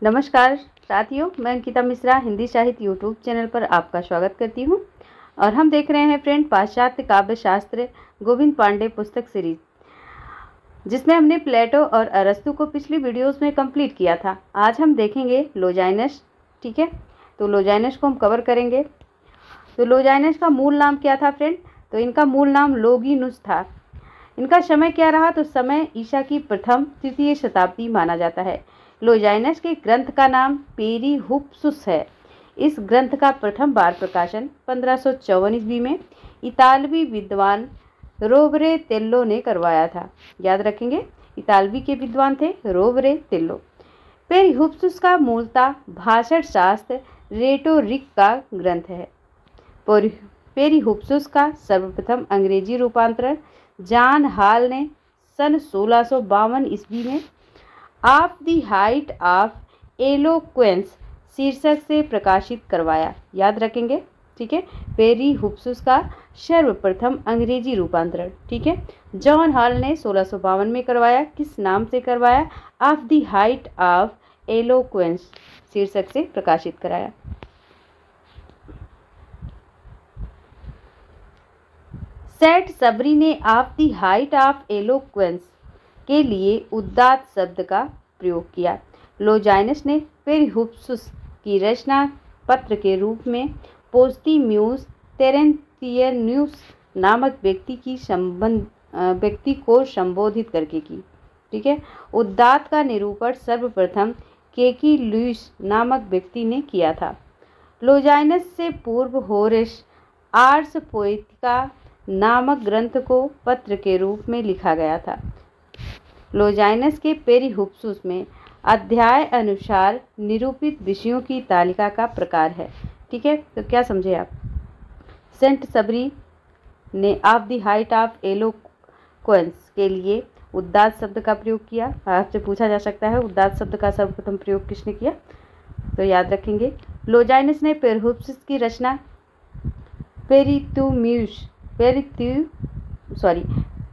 नमस्कार साथियों, मैं अंकिता मिश्रा हिंदी साहित्य यूट्यूब चैनल पर आपका स्वागत करती हूं और हम देख रहे हैं फ्रेंड पाश्चात्य काव्य शास्त्र गोविंद पांडे पुस्तक सीरीज, जिसमें हमने प्लेटो और अरस्तु को पिछली वीडियोस में कंप्लीट किया था। आज हम देखेंगे लोजाइनस। ठीक है, तो लोजाइनस को हम कवर करेंगे। तो लोजाइनस का मूल नाम क्या था फ्रेंड? तो इनका मूल नाम लोगिनुस था। इनका समय क्या रहा? तो समय ईसा की प्रथम तृतीय शताब्दी माना जाता है। लोजाइनस के ग्रंथ का नाम पेरीहुप्सुस है। इस ग्रंथ का प्रथम बार प्रकाशन 1554 ईस्वी में इतालवी विद्वान रोवरेतेल्लो ने करवाया था। याद रखेंगे, इतालवी के विद्वान थे रोवरेतेल्लो। पेरीहुप्सुस का मूलतः भाषण शास्त्र रेटोरिक का ग्रंथ है। पेरीहुप्सुस का सर्वप्रथम अंग्रेजी रूपांतरण जॉन हॉल ने सन 1652 ईस्वी में of the height of eloquence शीर्षक से प्रकाशित करवाया। याद रखेंगे, ठीक है। पेरीहुप्सुस का सर्वप्रथम अंग्रेजी रूपांतरण, ठीक है, जॉन हॉल ने 1652 में करवाया। किस नाम से करवाया? Of the height of eloquence शीर्षक से प्रकाशित कराया। सेंट सबरी ने of the height of eloquence के लिए उदात्त शब्द का प्रयोग किया। लोजाइनस ने पेरीहुप्सुस की रचना पत्र के रूप में पोस्तीम्यूस तेरेंतियनुस नामक व्यक्ति को संबोधित करके की। ठीक है, उदात्त का निरूपण सर्वप्रथम केकीलुइस नामक व्यक्ति ने किया था। लोजाइनस से पूर्व होरेस आर्स पोएटिका नामक ग्रंथ को पत्र के रूप में लिखा गया था। लोजाइनस के पेरीहुप्सुस में अध्याय अनुसार निरूपित विषयों की तालिका का प्रकार है। ठीक है, तो क्या समझे आप? सेंट सबरी ने of the height of eloquence के लिए उदात्त शब्द का प्रयोग किया। आपसे पूछा जा सकता है उदात्त शब्द का सर्वप्रथम प्रयोग किसने किया? तो याद रखेंगे, लोजाइनस ने पेरीहुप्सुस की रचना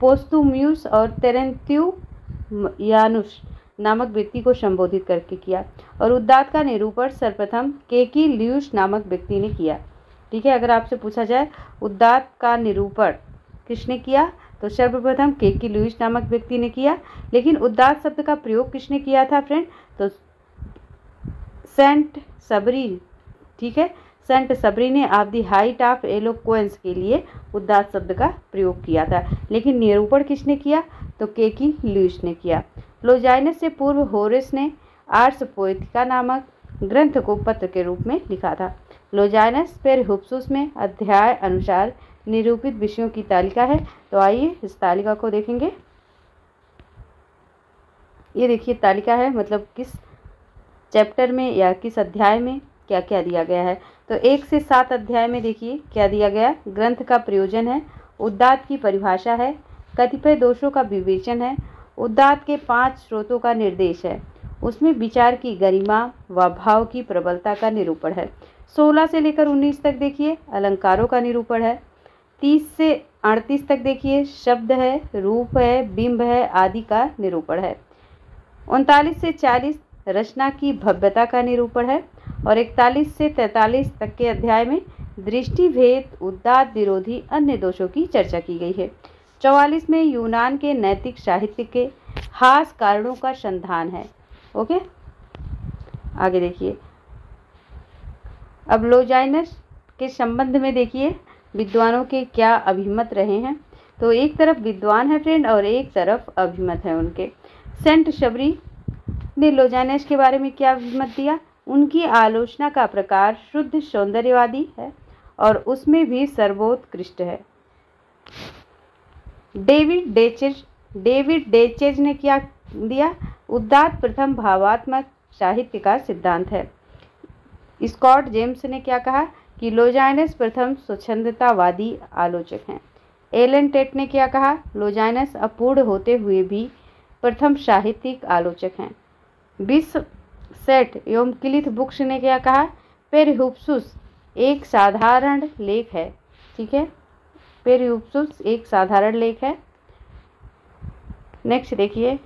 पोस्तुम्यूस और तेरेंतियनुस नामक व्यक्ति को संबोधित करके किया और उदात्त का निरूपण सर्वप्रथम केकीलुइस नामक व्यक्ति ने किया। ठीक है, अगर आपसे पूछा जाए उदात्त का निरूपण किसने किया, तो सर्वप्रथम केकीलुइस नामक व्यक्ति ने किया। लेकिन उदात्त शब्द का प्रयोग किसने किया था फ्रेंड? तो सेंट सबरी। ठीक है, सेंट सबरी ने of the height of eloquence के लिए उदात्त शब्द का प्रयोग किया था। लेकिन निरूपण किसने किया? तो केकीलुइस ने किया। लोजाइनस से पूर्व होरेस ने आर्स पोएटिका नामक ग्रंथ को पत्र के रूप में लिखा था। लोजाइनस पेरीहुप्सुस में अध्याय अनुसार निरूपित विषयों की तालिका है। तो आइए इस तालिका को देखेंगे। ये देखिए तालिका है, मतलब किस चैप्टर में या किस अध्याय में क्या क्या दिया गया है। तो 1 से 7 अध्याय में देखिए क्या दिया गया। ग्रंथ का प्रयोजन है, उदात्त की परिभाषा है, कतिपय दोषों का विवेचन है, उदात्त के 5 स्रोतों का निर्देश है, उसमें विचार की गरिमा व भाव की प्रबलता का निरूपण है। 16 से लेकर 19 तक देखिए अलंकारों का निरूपण है। 30 से 38 तक देखिए शब्द है, रूप है, बिंब है आदि का निरूपण है। 39 से 40 रचना की भव्यता का निरूपण है और 41 से 43 तक के अध्याय में दृष्टि भेद उदात्त विरोधी अन्य दोषों की चर्चा की गई है। 44 में यूनान के नैतिक साहित्य के हास कारणों का संधान है। ओके, आगे देखिए। अब लोजाइनस के संबंध में देखिए विद्वानों के क्या अभिमत रहे हैं। तो एक तरफ विद्वान है फ्रेंड और एक तरफ अभिमत है उनके। सेंट सबरी ने लोजाइनस के बारे में क्या अभिमत दिया? उनकी आलोचना का प्रकार शुद्ध सौंदर्यवादी है और उसमें भी सर्वोत्कृष्ट है। डेविड डेचेज ने क्या दिया? उदात्त प्रथम भावात्मक साहित्य का सिद्धांत है। स्कॉट जेम्स ने क्या कहा कि लोजाइनस प्रथम स्वच्छंदतावादी आलोचक हैं। एलन टेट ने क्या कहा? लोजाइनस अपूर्ण होते हुए भी प्रथम साहित्यिक आलोचक हैं। विश्व सेट एवं क्लिथ बुक्स ने क्या कहा? पेरीहुप्सुस एक साधारण लेख है। ठीक है, पेरीहुप्सुस एक साधारण लेख है। नेक्स्ट देखिए,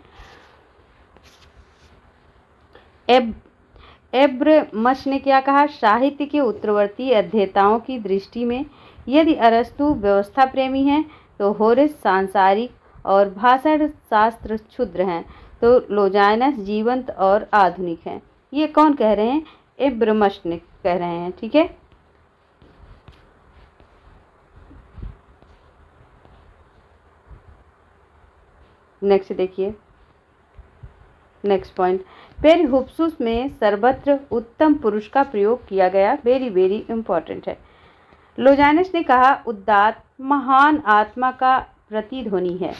एब्रमस ने क्या कहा, साहित्य के उत्तरवर्ती अध्येताओं की दृष्टि में यदि अरस्तु व्यवस्था प्रेमी हैं तो होरेस सांसारिक और भाषण शास्त्र क्षुद्र हैं, तो लोजाइनस जीवंत और आधुनिक हैं। ये कौन कह रहे हैं, एब्रमस ने कह रहे हैं। ठीक है, नेक्स्ट देखिए, नेक्स्ट पॉइंट, पेरिहुप्सुस में सर्वत्र उत्तम पुरुष का प्रयोग किया गया, वेरी वेरी इंपॉर्टेंट है। लोजाइनस ने कहा, उदात्त महान आत्मा का प्रतिध्वनि है,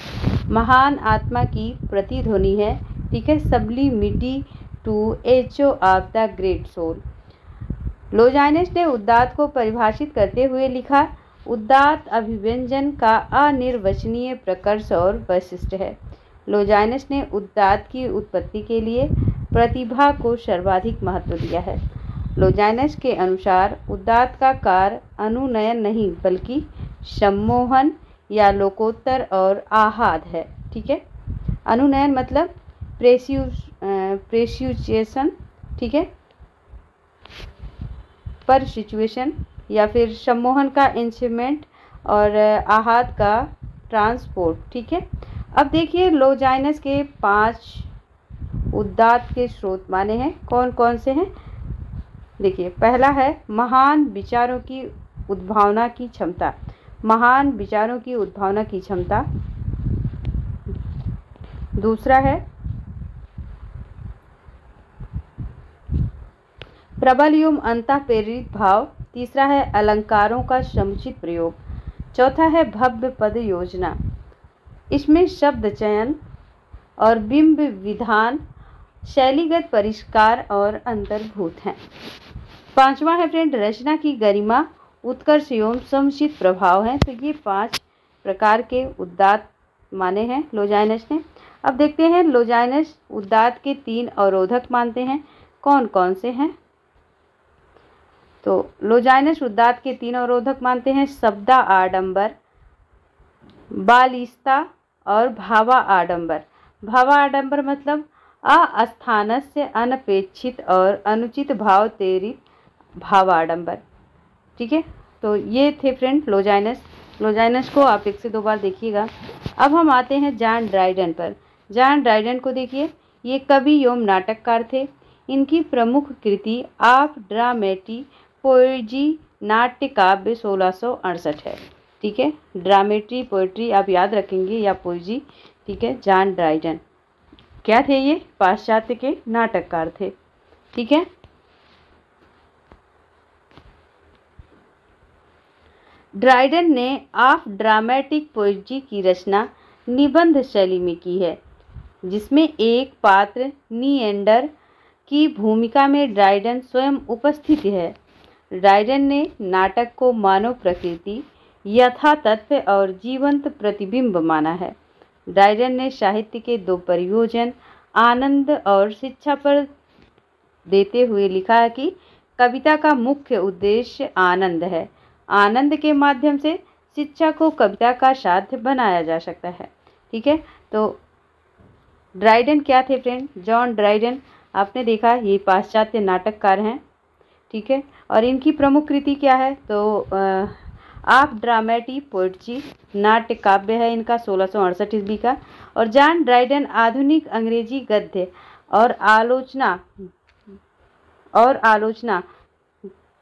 महान आत्मा की प्रतिध्वनि है। ठीक है, sublimity to echo of the great soul. Longinus ने उदात्त को परिभाषित करते हुए लिखा, उदात्त अभिव्यंजन का अनिर्वचनीय प्रकर्ष और वैशिष्ट है। लोजाइनस ने उदात्त की उत्पत्ति के लिए प्रतिभा को सर्वाधिक महत्व दिया है। लोजाइनस के अनुसार उदात्त का कार्य अनुनयन नहीं बल्कि सम्मोहन या लोकोत्तर और आहाद है। ठीक है, अनुनयन मतलब प्रेस्यूचेशन, ठीक है, पर सिचुएशन, या फिर सम्मोहन का इंस्ट्रूमेंट और आहाद का ट्रांसपोर्ट। ठीक है, अब देखिए लोजाइनस के 5 उदात्त के स्रोत माने हैं, कौन कौन से हैं। देखिए, पहला है महान विचारों की उद्भावना की क्षमता, महान विचारों की उद्भावना की क्षमता। दूसरा है प्रबल एवं अंतःप्रेरित भाव। तीसरा है अलंकारों का समुचित प्रयोग। चौथा है भव्य पद योजना, इसमें शब्द चयन और बिंब विधान, शैलीगत परिष्कार और अंतर्भूत हैं। पांचवा है फ्रेंड रचना की गरिमा, उत्कर्ष एवं समुचित प्रभाव है। तो ये 5 प्रकार के उदात्त माने हैं लोजाइनस ने। अब देखते हैं लोजाइनस उदात्त के 3 अवरोधक मानते हैं, कौन कौन से हैं। तो लोजाइनस उदात्त के 3 अवरोधक मानते हैं, शब्दा आडंबर, बालिस्ता और भावा आडंबर। भावा आडंबर मतलब अस्थानस्य अनपेक्षित और अनुचित भाव तेरी भावाडंबर। ठीक है, तो ये थे फ्रेंड लोजाइनस। लोजाइनस को आप 1 से 2 बार देखिएगा। अब हम आते हैं जॉन ड्राइडन पर। जॉन ड्राइडन को देखिए, ये कवि एवं नाटककार थे। इनकी प्रमुख कृति ऑफ ड्रामेटी पोएजी नाट्य काव्य 1668 है। ठीक है, ड्रामेट्री पोएट्री आप याद रखेंगे या पोएजी। ठीक है, जॉन ड्राइडन क्या थे, ये पाश्चात्य के नाटककार थे। ठीक है, ड्राइडन ने ऑफ ड्रामेटिक पोएट्री की रचना निबंध शैली में की है, जिसमें एक पात्र निएंडर की भूमिका में ड्राइडन स्वयं उपस्थित है। ड्राइडन ने नाटक को मानव प्रकृति, यथातथ्य और जीवंत प्रतिबिंब माना है। ड्राइडन ने साहित्य के 2 प्रयोजन आनंद और शिक्षा पर देते हुए लिखा कि कविता का मुख्य उद्देश्य आनंद है। आनंद के माध्यम से शिक्षा को कविता का साध्य बनाया जा सकता है। ठीक है, तो ड्राइडन क्या थे फ्रेंड, जॉन ड्राइडन आपने देखा ये पाश्चात्य नाटककार हैं। ठीक है, और इनकी प्रमुख कृति क्या है, तो ऑफ ड्रामेटी पोएट्री नाट्य काव्य है इनका 1668 ईस्वी का। और जॉन ड्राइडन आधुनिक अंग्रेजी गद्य और आलोचना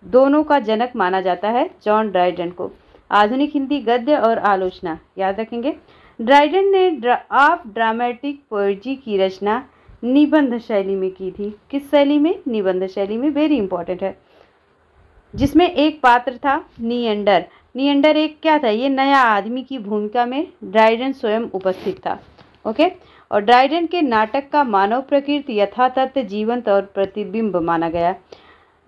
दोनों का जनक माना जाता है। जॉन ड्राइडन को आधुनिक हिंदी गद्य और आलोचना याद रखेंगे। ड्राइडन ने ऑफ ड्रामेटिक पोएट्री की रचना निबंध शैली में की थी। किस शैली में, निबंध शैली में, वेरी इंपॉर्टेंट है, जिसमें एक पात्र था निएंडर। निएंडर एक क्या था, ये नया आदमी की भूमिका में ड्राइडन स्वयं उपस्थित था। ओके, और ड्राइडन के नाटक का मानव प्रकृति, यथातथ्य, जीवंत और प्रतिबिंब माना गया।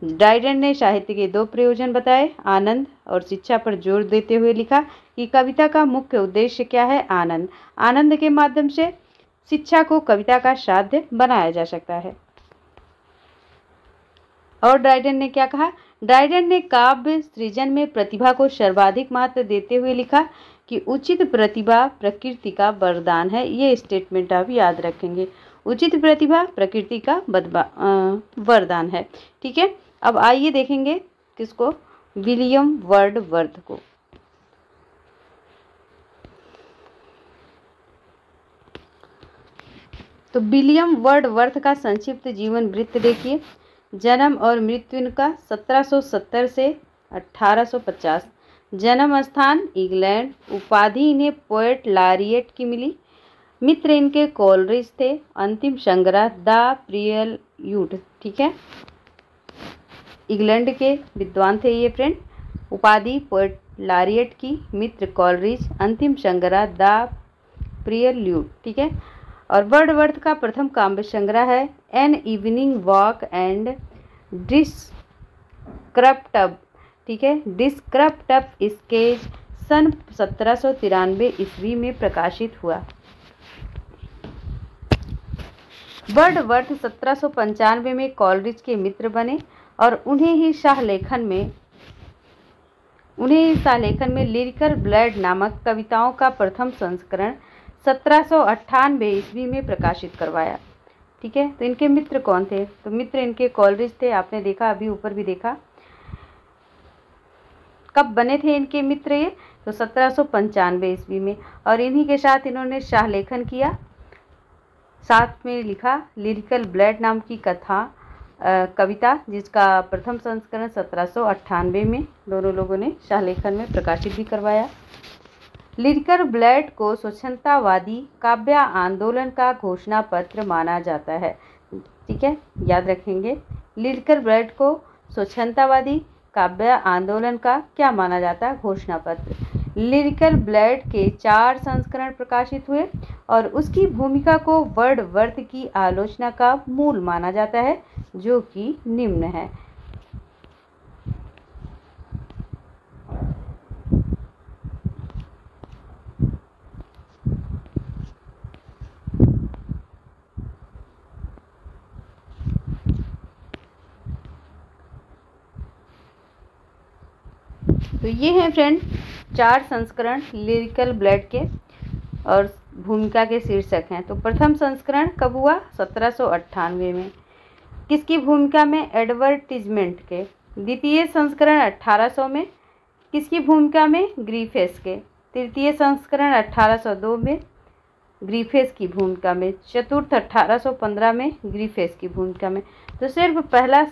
ड्राइडन ने साहित्य के 2 प्रयोजन बताए, आनंद और शिक्षा पर जोर देते हुए लिखा कि कविता का मुख्य उद्देश्य क्या है, आनंद। आनंद के माध्यम से शिक्षा को कविता का साध्य बनाया जा सकता है। और ड्राइडन ने क्या कहा, ड्राइडन ने काव्य सृजन में प्रतिभा को सर्वाधिक महत्व देते हुए लिखा कि उचित प्रतिभा प्रकृति का वरदान है। ये स्टेटमेंट आप याद रखेंगे, उचित प्रतिभा प्रकृति का वरदान है। ठीक है, अब आइए देखेंगे किसको, विलियम वर्डवर्थ को। तो विलियम वर्डवर्थ का संक्षिप्त जीवन वृत्त देखिए। जन्म और मृत्यु इनका 1770 से 1850। जन्म स्थान इंग्लैंड। उपाधि इन्हें पोएट लॉरिएट की मिली। मित्र इनके कोलरिज थे। अंतिम संग्रह द प्रियलूड। ठीक है, इंग्लैंड के विद्वान थे ये फ्रेंड। उपाधि पोएट लॉरिएट की, मित्र कोलरिज, अंतिम संग्रह द प्रियलूड। ठीक है, और वर्डवर्थ का प्रथम काव्य संग्रह है एन इवनिंग वॉक एंड डिस्क्रप्टब। ठीक है, डिस्क्रप्टब स्केच सन 1793 ईस्वी में प्रकाशित हुआ। वर्डवर्थ 1795 में कोलरिज के मित्र बने और उन्हें ही शाहलेखन में लिरिकल ब्लड नामक कविताओं का प्रथम संस्करण 1798 ईस्वी में प्रकाशित करवाया। ठीक है, तो इनके मित्र कौन थे? तो मित्र इनके कोलरिज थे, आपने देखा, अभी ऊपर भी देखा। कब बने थे इनके मित्र ये? तो 1795 ईस्वी में, और इन्हीं के साथ इन्होंने शाहलेखन किया। साथ में लिखा लिरिकल ब्लड नाम की कविता, जिसका प्रथम संस्करण 1798 में दोनों लोगों ने शाहलेखन में प्रकाशित भी करवाया। लिरिकल ब्लड को स्वच्छंदतावादी काव्य आंदोलन का घोषणा पत्र माना जाता है। ठीक है, याद रखेंगे, लिरिकल ब्लड को स्वच्छंदतावादी काव्य आंदोलन का क्या माना जाता है? घोषणा पत्र। लिरिकल ब्लड के 4 संस्करण प्रकाशित हुए और उसकी भूमिका को वर्डवर्थ की आलोचना का मूल माना जाता है, जो कि निम्न है। तो ये हैं फ्रेंड 4 संस्करण लिरिकल ब्लड के और भूमिका के शीर्षक हैं। तो प्रथम संस्करण कब हुआ? 1798 में। किसकी भूमिका में? एडवर्टिजमेंट के। द्वितीय संस्करण 1800 में। किसकी भूमिका में? ग्रिफिथ के। तृतीय संस्करण 1802 में, ग्रिफिथ की भूमिका में। चतुर्थ 1815 में, ग्रिफिथ की भूमिका में। तो सिर्फ पहला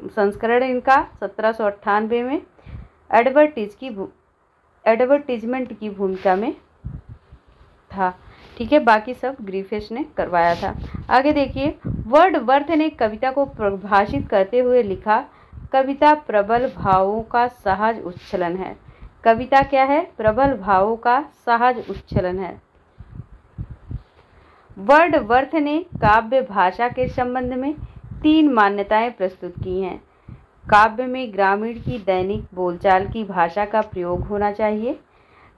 संस्करण इनका 1798 में एडवर्टिजमेंट की भूमिका में था। ठीक है, बाकी सब ग्रिफिथ ने करवाया था। आगे देखिए, वर्डवर्थ ने कविता को परिभाषित करते हुए लिखा, कविता प्रबल भावों का सहज उच्छलन है। कविता क्या है? प्रबल भावों का सहज उच्छलन है। वर्डवर्थ ने काव्य भाषा के संबंध में 3 मान्यताएं प्रस्तुत की हैं। काव्य में ग्रामीण की दैनिक बोलचाल की भाषा का प्रयोग होना चाहिए।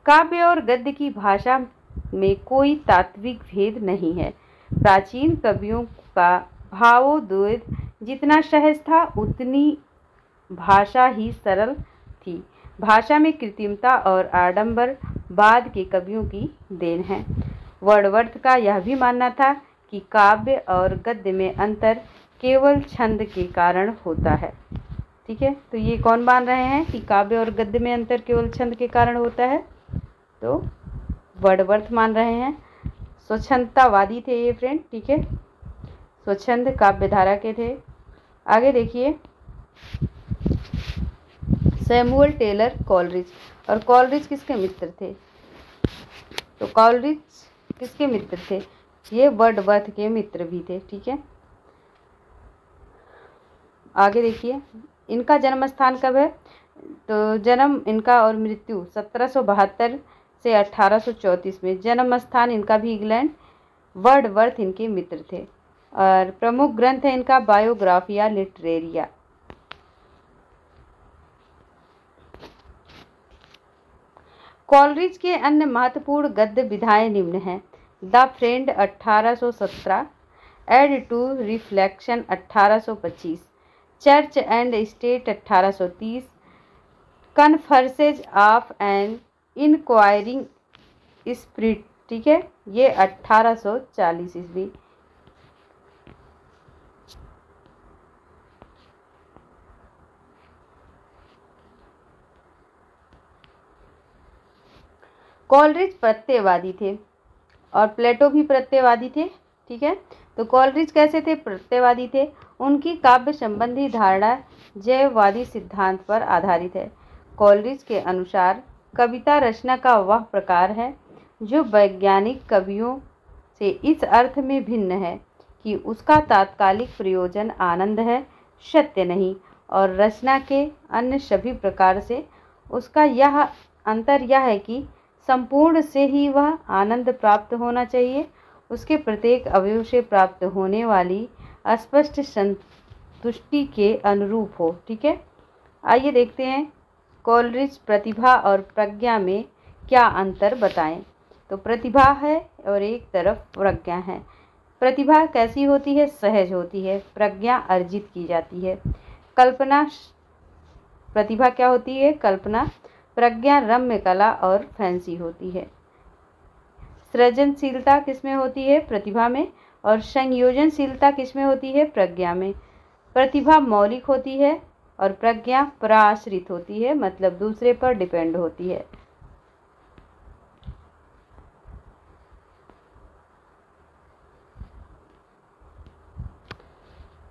काव्य और गद्य की भाषा में कोई तात्विक भेद नहीं है। प्राचीन कवियों का भावोद्वेग जितना सहज था, उतनी भाषा ही सरल थी। भाषा में कृत्रिमता और आडंबर बाद के कवियों की देन है। वर्डवर्थ का यह भी मानना था कि काव्य और गद्य में अंतर केवल छंद के कारण होता है। ठीक है, तो ये कौन मान रहे हैं कि काव्य और गद्य में अंतर केवल छंद के कारण होता है? तो वर्डवर्थ मान रहे हैं। स्वच्छंदतावादी थे ये फ्रेंड। ठीक है, स्वच्छंद काव्यधारा के थे। आगे देखिए, सैमुअल टेलर कोलरिज। और कोलरिज किसके मित्र थे? तो कोलरिज किसके मित्र थे? ये वर्डवर्थ के मित्र भी थे। ठीक है, आगे देखिए, इनका जन्म स्थान कब है? तो जन्म इनका और मृत्यु 1772 से 1834 में। जन्म स्थान इनका भी इंग्लैंड। वर्डवर्थ इनके मित्र थे और प्रमुख ग्रंथ है इनका बायोग्राफिया लिटरेरिया। कोलरिज के अन्य महत्वपूर्ण गद्य विधाएं निम्न हैं। The friend 1817, aid to reflection 1825, church and state 1830, confessions of an inquiring spirit ठीक है, ये 1840 ईस्वी। कोलरिज प्रत्ययवादी थे और प्लेटो भी प्रत्ययवादी थे। ठीक है, तो कोलरिज कैसे थे? प्रत्ययवादी थे। उनकी काव्य संबंधी धारणा जैववादी सिद्धांत पर आधारित है। कोलरिज के अनुसार कविता रचना का वह प्रकार है जो वैज्ञानिक कवियों से इस अर्थ में भिन्न है कि उसका तात्कालिक प्रयोजन आनंद है, सत्य नहीं, और रचना के अन्य सभी प्रकार से उसका यह अंतर यह है कि संपूर्ण से ही वह आनंद प्राप्त होना चाहिए, उसके प्रत्येक अवयव से प्राप्त होने वाली स्पष्ट संतुष्टि के अनुरूप हो। ठीक है, आइए देखते हैं कोलरिज प्रतिभा और प्रज्ञा में क्या अंतर बताएं। तो प्रतिभा है और एक तरफ प्रज्ञा है। प्रतिभा कैसी होती है? सहज होती है। प्रज्ञा अर्जित की जाती है। कल्पना, प्रतिभा क्या होती है? कल्पना। प्रज्ञा रम्य कला और फैंसी होती है। सृजनशीलता किसमें होती है? प्रतिभा में। और संयोजनशीलता किसमें होती है? प्रज्ञा में। प्रतिभा मौलिक होती है और प्रज्ञा पराश्रित होती है, मतलब दूसरे पर डिपेंड होती है।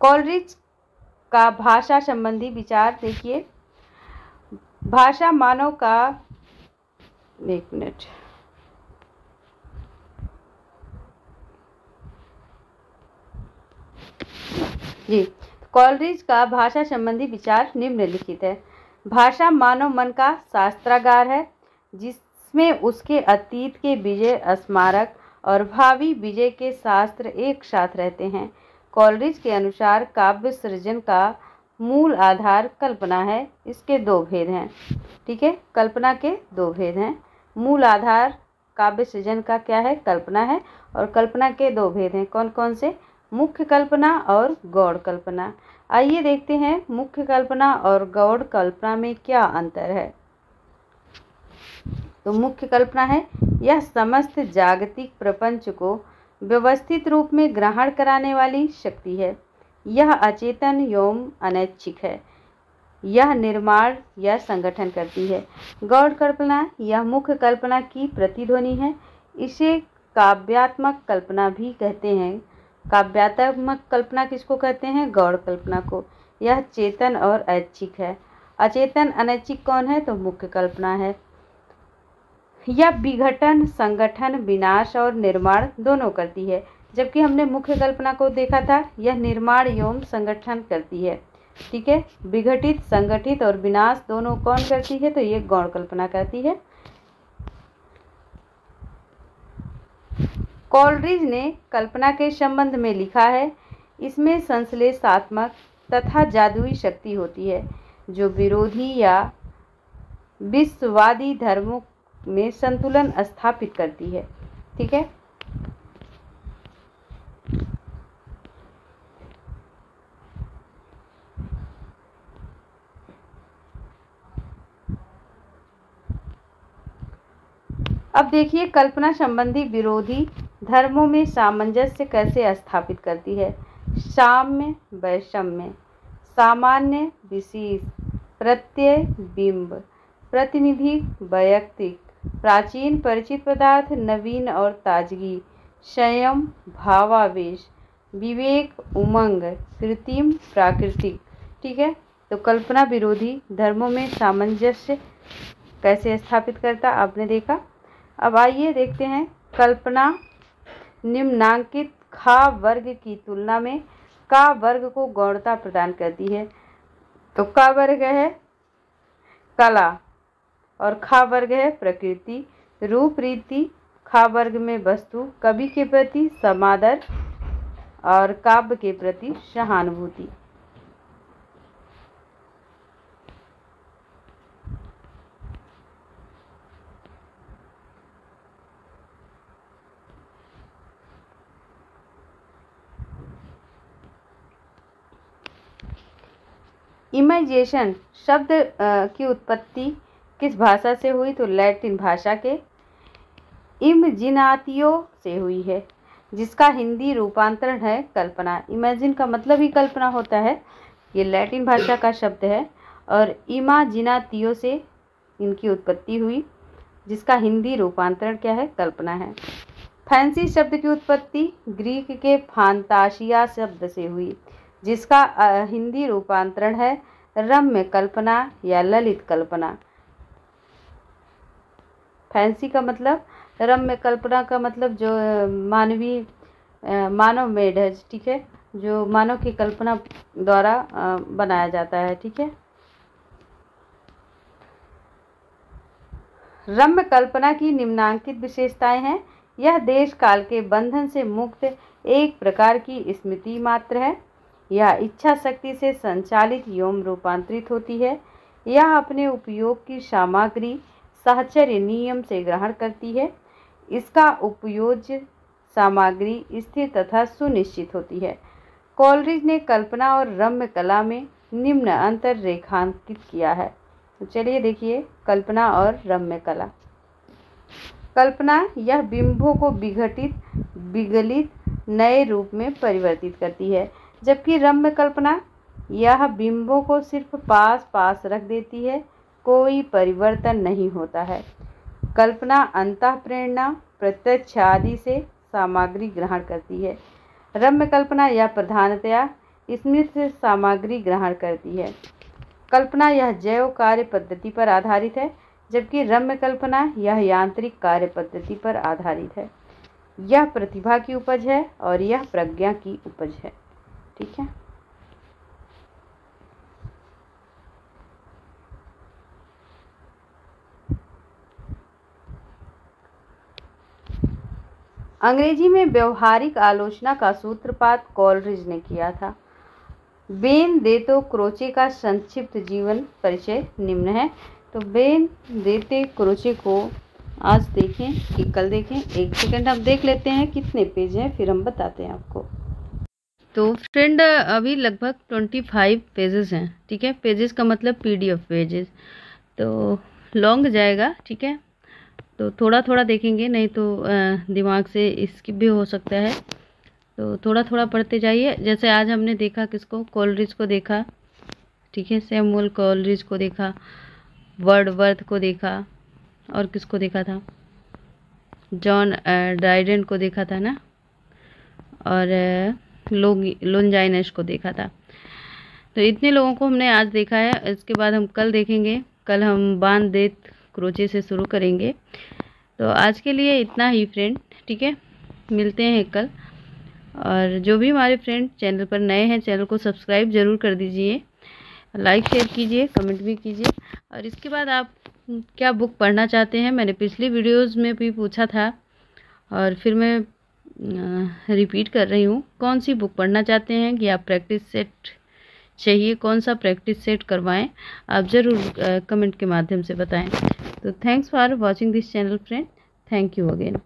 कोलरिज का भाषा संबंधी विचार देखिए। भाषा मानव का, एक मिनट जी, कोलरिज का भाषा संबंधी विचार निम्नलिखित है। भाषा मानव मन का शास्त्रागार है जिसमें उसके अतीत के विजय स्मारक और भावी विजय के शास्त्र एक साथ रहते हैं। कोलरिज के अनुसार काव्य सृजन का मूल आधार कल्पना है। इसके दो भेद हैं। ठीक है, कल्पना के दो भेद हैं। मूल आधार काव्य सृजन का क्या है? कल्पना है। और कल्पना के दो भेद हैं। कौन कौन से? मुख्य कल्पना और गौड़ कल्पना। आइए देखते हैं मुख्य कल्पना और गौड़ कल्पना में क्या अंतर है। तो मुख्य कल्पना है, यह समस्त जागतिक प्रपंच को व्यवस्थित रूप में ग्रहण कराने वाली शक्ति है। यह अचेतन एवं अनैच्छिक है। यह निर्माण या संगठन करती है। गौड़ कल्पना, यह मुख्य कल्पना की प्रतिध्वनि है। इसे काव्यात्मक कल्पना भी कहते हैं। काव्यात्मक कल्पना किसको कहते हैं? गौड़ कल्पना को। यह चेतन और ऐच्छिक है। अचेतन अनैच्छिक कौन है? तो मुख्य कल्पना है। यह विघटन, संगठन, विनाश और निर्माण दोनों करती है, जबकि हमने मुख्य कल्पना को देखा था, यह निर्माण एवं संगठन करती है। ठीक है, विघटित, संगठित और विनाश दोनों कौन करती है? तो ये गौड़ कल्पना करती है। कोलरिज ने कल्पना के संबंध में लिखा है, इसमें संश्लेषात्मक तथा जादुई शक्ति होती है जो विरोधी या विश्ववादी धर्मों में संतुलन स्थापित करती है। ठीक है, अब देखिए कल्पना संबंधी विरोधी धर्मों में सामंजस्य कैसे स्थापित करती है। साम्य वैषम्य, सामान्य विशेष, प्रत्यय बिंब, प्रतिनिधि वैयक्तिक, प्राचीन परिचित पदार्थ, नवीन और ताजगी, संयम भावावेश, विवेक उमंग, कृत्रिम प्राकृतिक। ठीक है, तो कल्पना विरोधी धर्मों में सामंजस्य कैसे स्थापित करता आपने देखा। अब आइए देखते हैं कल्पना निम्नांकित खा वर्ग की तुलना में का वर्ग को गौणता प्रदान करती है। तो का वर्ग है कला और खा वर्ग है प्रकृति, रूप रीति। खा वर्ग में वस्तु, कवि के प्रति समादर और काव्य के प्रति सहानुभूति। इमेजिनेशन शब्द की उत्पत्ति किस भाषा से हुई? तो लैटिन भाषा के इमजिनातियो से हुई है, जिसका हिंदी रूपांतरण है कल्पना। इमेजिन का मतलब ही कल्पना होता है, ये लैटिन भाषा का शब्द है और इमाजिनातियो से इनकी उत्पत्ति हुई, जिसका हिंदी रूपांतरण क्या है, कल्पना है। फैंसी शब्द की उत्पत्ति ग्रीक के फांताशिया शब्द से हुई, जिसका हिंदी रूपांतरण है रम्य कल्पना या ललित कल्पना। फैंसी का मतलब, रम्य कल्पना का मतलब जो मानव मेड है, ठीक है, जो मानव की कल्पना द्वारा बनाया जाता है, ठीक है। रम्य कल्पना की निम्नांकित विशेषताएं हैं। यह देश काल के बंधन से मुक्त एक प्रकार की स्मृति मात्र है। यह इच्छा शक्ति से संचालित एवं रूपांतरित होती है। यह अपने उपयोग की सामग्री साहचर्य नियम से ग्रहण करती है। इसका उपयोज्य सामग्री स्थिर तथा सुनिश्चित होती है। कोलरिज ने कल्पना और रम्य कला में निम्न अंतर रेखांकित किया है। तो चलिए देखिए कल्पना और रम्य कला। कल्पना यह बिंबों को विगलित नए रूप में परिवर्तित करती है, जबकि रम्य कल्पना यह बिंबों को सिर्फ पास पास रख देती है, कोई परिवर्तन नहीं होता है। कल्पना अंतःप्रेरणा प्रत्यक्ष आदि से सामग्री ग्रहण करती है। रम्य कल्पना यह प्रधानतया स्मृति से सामग्री ग्रहण करती है। कल्पना यह जैव कार्य पद्धति पर आधारित है, जबकि रम्य कल्पना यह यांत्रिक कार्य पद्धति पर आधारित है। यह प्रतिभा की उपज है और यह प्रज्ञा की उपज है, ठीक है। अंग्रेजी में व्यवहारिक आलोचना का सूत्रपात कोलरिज ने किया था। बेनेदेत्तो क्रोचे का संक्षिप्त जीवन परिचय निम्न है। तो बेनेदेत्तो क्रोचे को आज देखें कि कल देखें, एक सेकंड हम देख लेते हैं कितने पेज हैं, फिर हम बताते हैं आपको। तो फ्रेंड अभी लगभग 25 पेजेस हैं, ठीक है। पेजेस का मतलब PDF पेजेस, तो लॉन्ग जाएगा, ठीक है। तो थोड़ा थोड़ा देखेंगे, नहीं तो दिमाग से स्किप भी हो सकता है। तो थोड़ा थोड़ा पढ़ते जाइए। जैसे आज हमने देखा किसको, कोलरिज को देखा, ठीक है, सैमुअल कोलरिज को देखा, वर्डवर्थ को देखा, और किसको देखा था, जॉन ड्राइडेन को देखा था ना, और लोंजाइनस को देखा था। तो इतने लोगों को हमने आज देखा है। इसके बाद हम कल देखेंगे। कल हम बेनेदेत्तो क्रोचे से शुरू करेंगे। तो आज के लिए इतना ही फ्रेंड, ठीक है, मिलते हैं कल। और जो भी हमारे फ्रेंड चैनल पर नए हैं, चैनल को सब्सक्राइब ज़रूर कर दीजिए, लाइक शेयर कीजिए, कमेंट भी कीजिए। और इसके बाद आप क्या बुक पढ़ना चाहते हैं, मैंने पिछली वीडियोस में भी पूछा था और फिर मैं रिपीट कर रही हूँ। कौन सी बुक पढ़ना चाहते हैं कि आप प्रैक्टिस सेट चाहिए, कौन सा प्रैक्टिस सेट करवाएं, आप ज़रूर कमेंट के माध्यम से बताएं। तो thanks for watching this channel friend, thank you again.